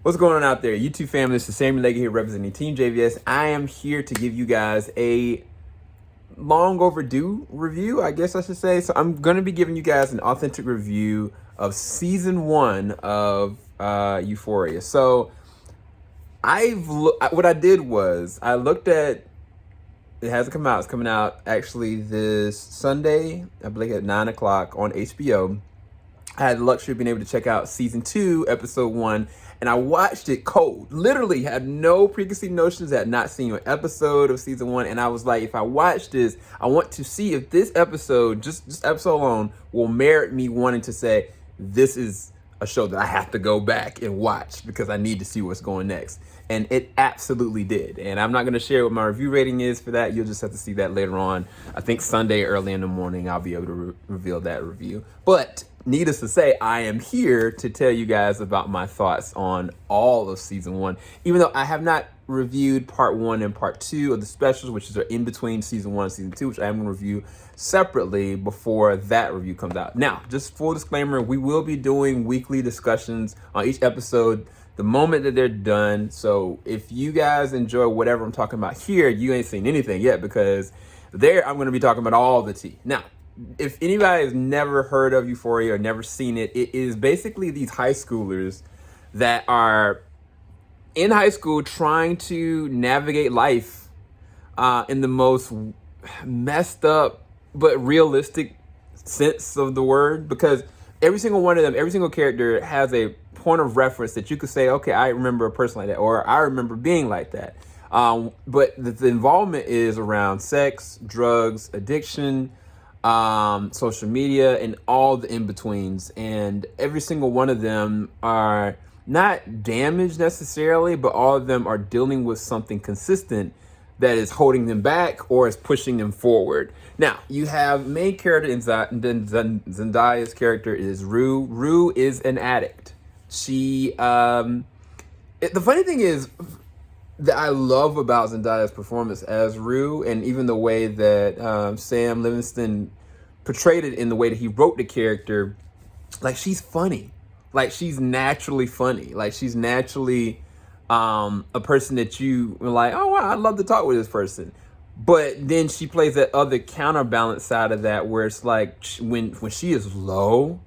What's going on out there? YouTube family, it's the Sam Levinson here representing Team JVS. I am here to give you guys a long overdue review, I guess I should say. So I'm going to be giving you guys an authentic review of season 1 of Euphoria. So what I did was I looked at, it hasn't come out. It's coming out actually this Sunday, I believe at 9 o'clock on HBO. I had the luxury of being able to check out season 2, episode 1, and I watched it cold. Literally had no preconceived notions, had not seen an episode of season 1, and I was like, if I watch this, I want to see if this episode, just episode alone, will merit me wanting to say, this is a show that I have to go back and watch because I need to see what's going next. And it absolutely did. And I'm not going to share what my review rating is for that. You'll just have to see that later on. I think Sunday early in the morning, I'll be able to reveal that review. But needless to say, I am here to tell you guys about my thoughts on all of season 1. Even though I have not reviewed part 1 and part 2 of the specials, which are in between season 1 and season 2, which I am going to review separately before that review comes out. Now, just full disclaimer, we will be doing weekly discussions on each episode the moment that they're done. So if you guys enjoy whatever I'm talking about here, you ain't seen anything yet, because there I'm going to be talking about all the tea. Now, if anybody has never heard of Euphoria or never seen it, it is basically these high schoolers that are in high school trying to navigate life in the most messed up but realistic sense of the word, because every single one of them, every single character has a point of reference that you could say, okay, I remember a person like that, or I remember being like that. But the involvement is around sex, drugs, addiction, social media, and all the in-betweens. And every single one of them are not damaged necessarily, but all of them are dealing with something consistent that is holding them back or is pushing them forward. Now, you have main character, and then Zendaya's character is Rue. Rue is an addict. She, the funny thing is that I love about Zendaya's performance as Rue, and even the way that Sam Levinson portrayed it in the way that he wrote the character, like she's funny. Like she's naturally funny. Like she's naturally a person that you are like, oh wow, I'd love to talk with this person. But then she plays that other counterbalance side of that, where it's like when she is low,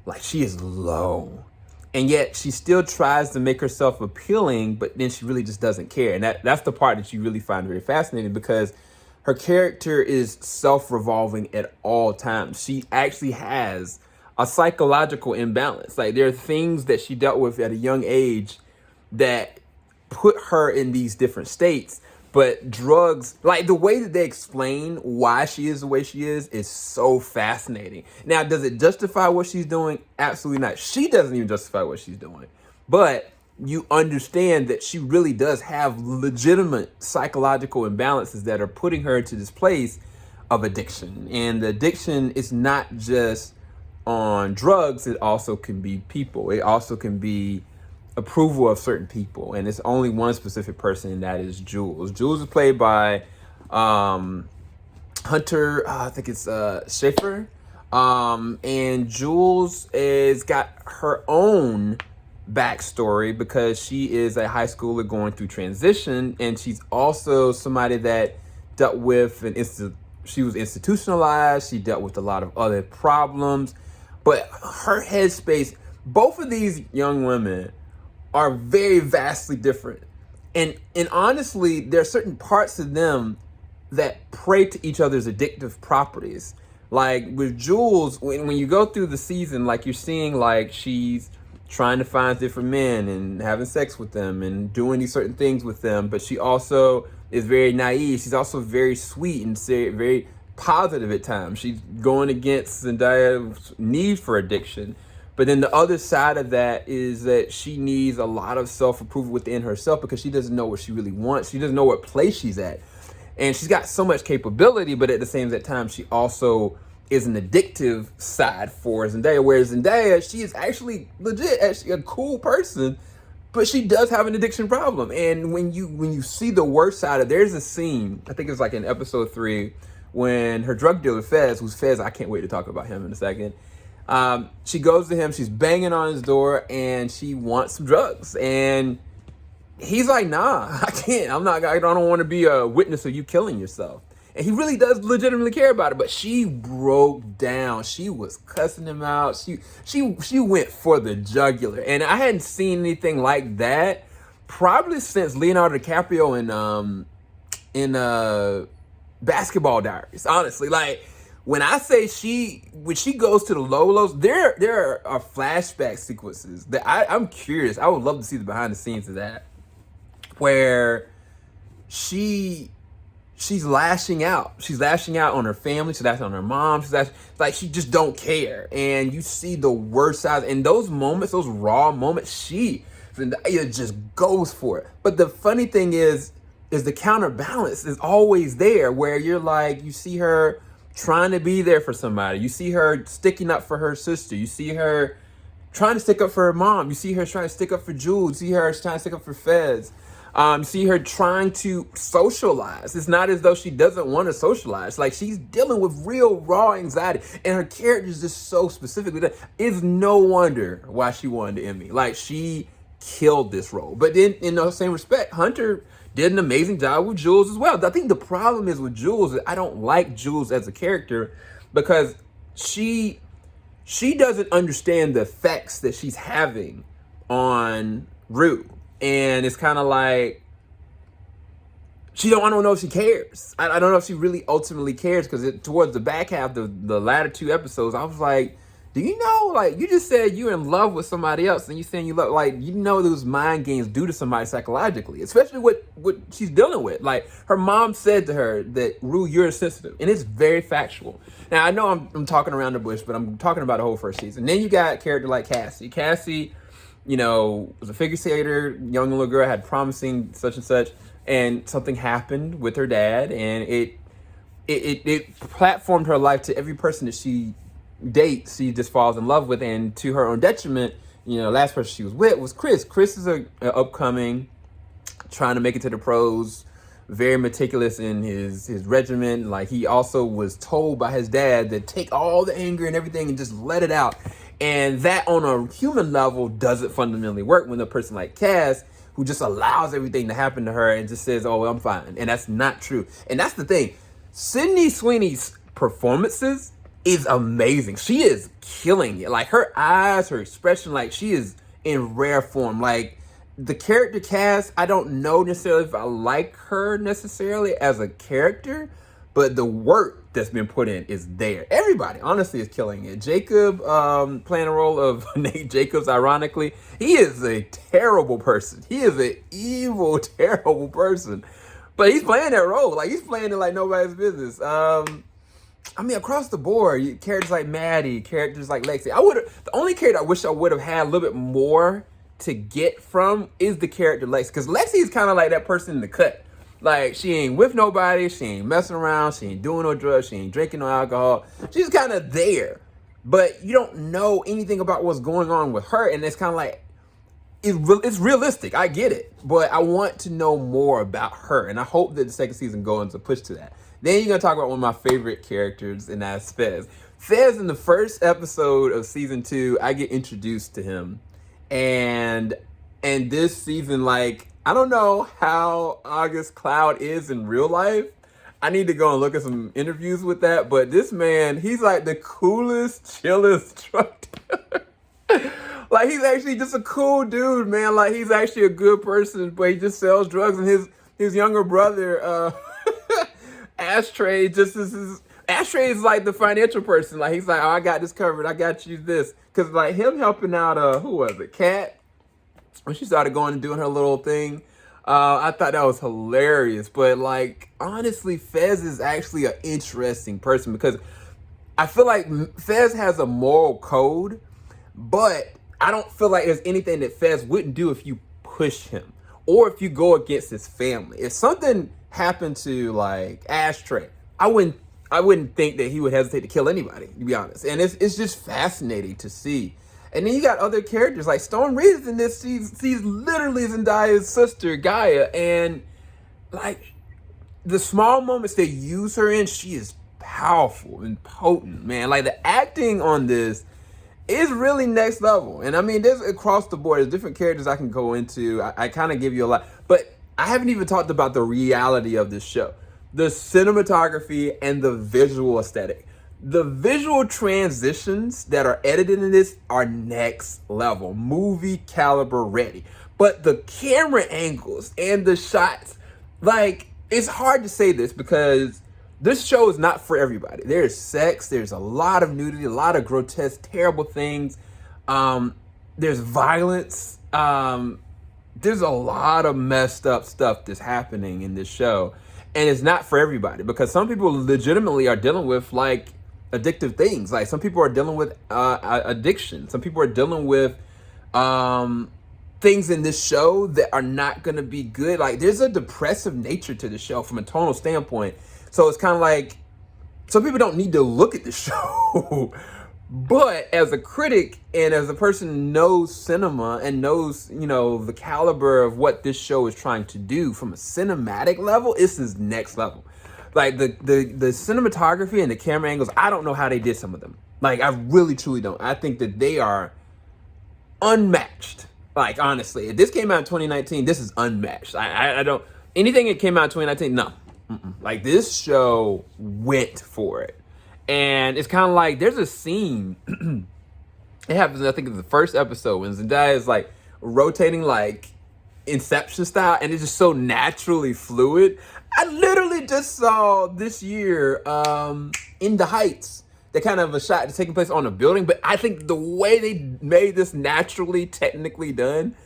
like she is low. And yet she still tries to make herself appealing, but then she really just doesn't care. And that's the part that you really find very fascinating, because her character is self-revolving at all times. She actually has a psychological imbalance. Like there are things that she dealt with at a young age that put her in these different states. But drugs, like the way that they explain why she is the way she is so fascinating. Now, does it justify what she's doing? Absolutely not. She doesn't even justify what she's doing. But you understand that she really does have legitimate psychological imbalances that are putting her to this place of addiction. And the addiction is not just on drugs. It also can be people. It also can be approval of certain people, and it's only one specific person, and that is Jules. Jules is played by Hunter, I think it's Schafer, and Jules has got her own backstory because she is a high schooler going through transition, and she's also somebody that dealt with she was institutionalized. She dealt with a lot of other problems, but her headspace, both of these young women are very vastly different. And honestly, there are certain parts of them that prey to each other's addictive properties. Like with Jules, when you go through the season, like you're seeing like she's trying to find different men and having sex with them and doing these certain things with them, but she also is very naive. She's also very sweet and very positive at times. She's going against Zendaya's need for addiction. But then the other side of that is that she needs a lot of self-approval within herself because she doesn't know what she really wants. She doesn't know what place she's at. And she's got so much capability, but at the same time, she also is an addictive side for Zendaya. Whereas Zendaya, she is actually legit, actually a cool person, but she does have an addiction problem. And when you see the worst side of it, there's a scene, I think it's like in episode 3, when her drug dealer Fez, I can't wait to talk about him in a second, She goes to him, she's banging on his door, and she wants some drugs. And he's like, nah, I can't. I don't want to be a witness of you killing yourself. And he really does legitimately care about it. But she broke down. She was cussing him out. She went for the jugular. And I hadn't seen anything like that probably since Leonardo DiCaprio in Basketball Diaries. Honestly, like, when I say when she goes to the Lolos, there are flashback sequences that I'm curious. I would love to see the behind the scenes of that, where she's lashing out. She's lashing out on her family. She's lashing on her mom. Like, she just don't care. And you see the worst side. And those moments, those raw moments, Zendaya just goes for it. But the funny thing is the counterbalance is always there, where you're like, you see her trying to be there for somebody. You see her sticking up for her sister. You see her trying to stick up for her mom. You see her trying to stick up for Jules. You see her trying to stick up for Fez. You see her trying to socialize. It's not as though she doesn't want to socialize. Like, she's dealing with real raw anxiety. And her character is just so specifically that. It's no wonder why she won the Emmy. Like, she killed this role. But then, in the same respect, Hunter did an amazing job with Jules as well. I think the problem is with Jules that I don't like Jules as a character, because she doesn't understand the effects that she's having on Rue. And it's kind of like, I don't know if she cares. I don't know if she really ultimately cares, because towards the back half, the latter two episodes, I was like, do you know, like, you just said you're in love with somebody else, and you saying you love, like, you know, those mind games do to somebody psychologically, especially what she's dealing with. Like, her mom said to her that, Rue, you're insensitive, and it's very factual. Now, I know I'm talking around the bush, but I'm talking about the whole first season. Then you got a character like Cassie. Cassie, you know, was a figure skater, young little girl, had promising such and such, and something happened with her dad, and it platformed her life to every person that she dates. She just falls in love with, and to her own detriment, you know, last person she was with was Chris. Chris is a upcoming, trying to make it to the pros, very meticulous in his regimen. Like, he also was told by his dad to take all the anger and everything and just let it out. And that, on a human level, doesn't fundamentally work when a person like Cass, who just allows everything to happen to her and just says, oh, I'm fine. And that's not true. And that's the thing. Sydney Sweeney's performances is amazing. She is killing it. Like, her eyes, her expression, like, she is in rare form. Like, the character cast, I don't know necessarily if I like her necessarily as a character, but the work that's been put in is there. Everybody, honestly, is killing it. Jacob, playing the role of Nate Jacobs, ironically, he is a terrible person. He is an evil, terrible person. But he's playing that role. Like, he's playing it like nobody's business. I mean, across the board, characters like Maddie, characters like Lexi. The only character I wish I would have had a little bit more to get from is the character Lexi. Because Lexi is kind of like that person in the cut. Like, she ain't with nobody, she ain't messing around, she ain't doing no drugs, she ain't drinking no alcohol. She's kind of there. But you don't know anything about what's going on with her, and it's kind of like, it's realistic, I get it. But I want to know more about her, and I hope that the second season goes to push to that. Then you're going to talk about one of my favorite characters, and that's Fez. Fez, in the first episode of season 2, I get introduced to him. And this season, like, I don't know how Angus Cloud is in real life. I need to go and look at some interviews with that. But this man, he's like the coolest, chillest drug dealer. Like, he's actually just a cool dude, man. Like, he's actually a good person, but he just sells drugs. And his younger brother, Ashtray, Ashtray is like the financial person. Like, he's like, oh, I got this covered. I got you this. Because, like, him helping out, who was it? Kat, when she started going and doing her little thing. I thought that was hilarious. But, like, honestly, Fez is actually an interesting person, because I feel like Fez has a moral code, but I don't feel like there's anything that Fez wouldn't do if you push him or if you go against his family. If something happened to, like, Ashtray, I wouldn't think that he would hesitate to kill anybody, to be honest. And it's just fascinating to see. And then you got other characters, like Storm Reed in this, she's literally Zendaya's sister, Gaia. And, like, the small moments they use her in, she is powerful and potent, man. Like, the acting on this It's really next level. And I mean, there's across the board, there's different characters I can go into. I kind of give you a lot, but I haven't even talked about the reality of this show, the cinematography and the visual aesthetic. The visual transitions that are edited in this are next level, movie caliber ready. But the camera angles and the shots, like, it's hard to say this because this show is not for everybody. There's sex, there's a lot of nudity, a lot of grotesque, terrible things. There's violence. There's a lot of messed up stuff that's happening in this show. And it's not for everybody because some people legitimately are dealing with like addictive things. Like some people are dealing with addiction. Some people are dealing with things in this show that are not going to be good. Like there's a depressive nature to the show from a tonal standpoint. So it's kind of like, some people don't need to look at the show. But as a critic and as a person who knows cinema and knows, you know, the caliber of what this show is trying to do from a cinematic level, this is next level. Like the cinematography and the camera angles, I don't know how they did some of them. Like I really truly don't. I think that they are unmatched. Like honestly, if this came out in 2019, this is unmatched. I don't, anything that came out in 2019, no. Like this show went for it. And it's kind of like there's a scene it happens I think in the first episode when Zendaya is like rotating like Inception style and it's just so naturally fluid. I literally just saw this year In the Heights, that kind of a shot that's taking place on a building, but I think the way they made this naturally technically done,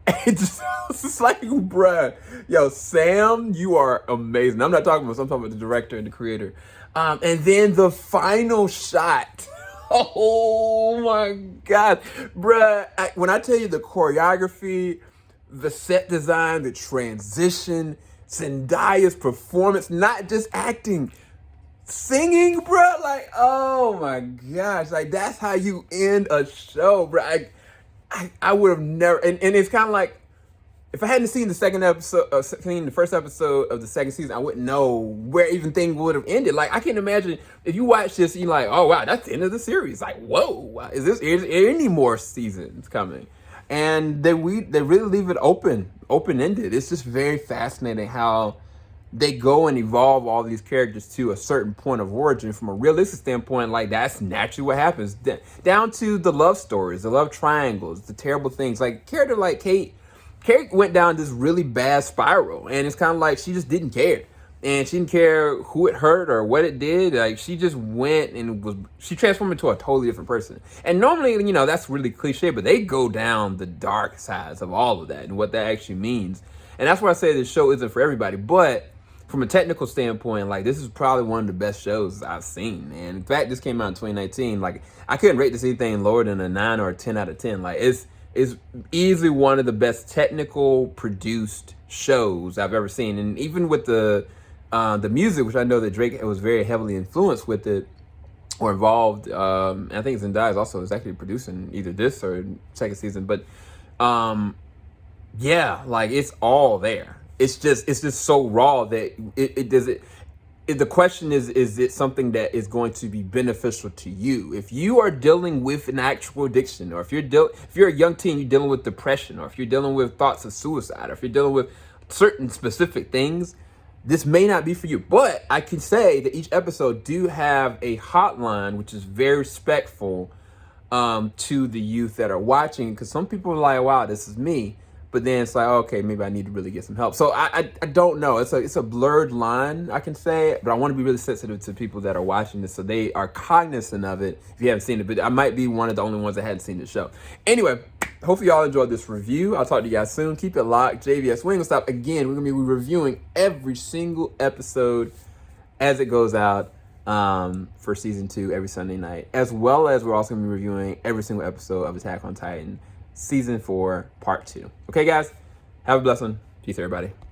it's just like, bruh, yo, Sam, you are amazing. I'm not talking about, I'm talking about the director and the creator. And then the final shot, oh my God, bruh. When I tell you the choreography, the set design, the transition, Zendaya's performance, not just acting, singing, bruh, like, oh my gosh, like that's how you end a show, bruh. I would have never, and it's kind of like, if I hadn't seen the first episode of the second season, I wouldn't know where even thing would have ended. Like I can't imagine if you watch this, you're like, oh wow, that's the end of the series. Like, whoa, is any more seasons coming? And they really leave it open-ended. It's just very fascinating how they go and evolve all these characters to a certain point of origin. From a realistic standpoint, like that's naturally what happens. Down to the love stories, the love triangles, the terrible things. Like a character like Kate went down this really bad spiral, and it's kind of like she just didn't care. And she didn't care who it hurt or what it did. Like she just went and she transformed into a totally different person. And normally, you know, that's really cliche, but they go down the dark sides of all of that and what that actually means. And that's why I say this show isn't for everybody. But from a technical standpoint, like this is probably one of the best shows I've seen. And in fact, this came out in 2019. Like I couldn't rate this anything lower than a 9 or a 10 out of 10. Like it's easily one of the best technical produced shows I've ever seen. And even with the music, which I know that Drake was very heavily influenced with it or involved. I think Zendaya is actually producing either this or second season. But yeah, like it's all there. It's just so raw that the question is it something that is going to be beneficial to you? If you are dealing with an actual addiction, or if you're a young teen, you're dealing with depression, or if you're dealing with thoughts of suicide, or if you're dealing with certain specific things, this may not be for you. But I can say that each episode do have a hotline, which is very respectful to the youth that are watching, because some people are like, wow, this is me. But then it's like, okay, maybe I need to really get some help. So I don't know. It's a blurred line, I can say, but I want to be really sensitive to people that are watching this so they are cognizant of it if you haven't seen it. But I might be one of the only ones that hadn't seen the show. Anyway, hopefully y'all enjoyed this review. I'll talk to you guys soon. Keep it locked. JVS. We ain't gonna stop. Again, we're going to be reviewing every single episode as it goes out for season 2 every Sunday night, as well as we're also going to be reviewing every single episode of Attack on Titan. Season 4, Part 2. Okay, guys? Have a blessed one. Peace, everybody.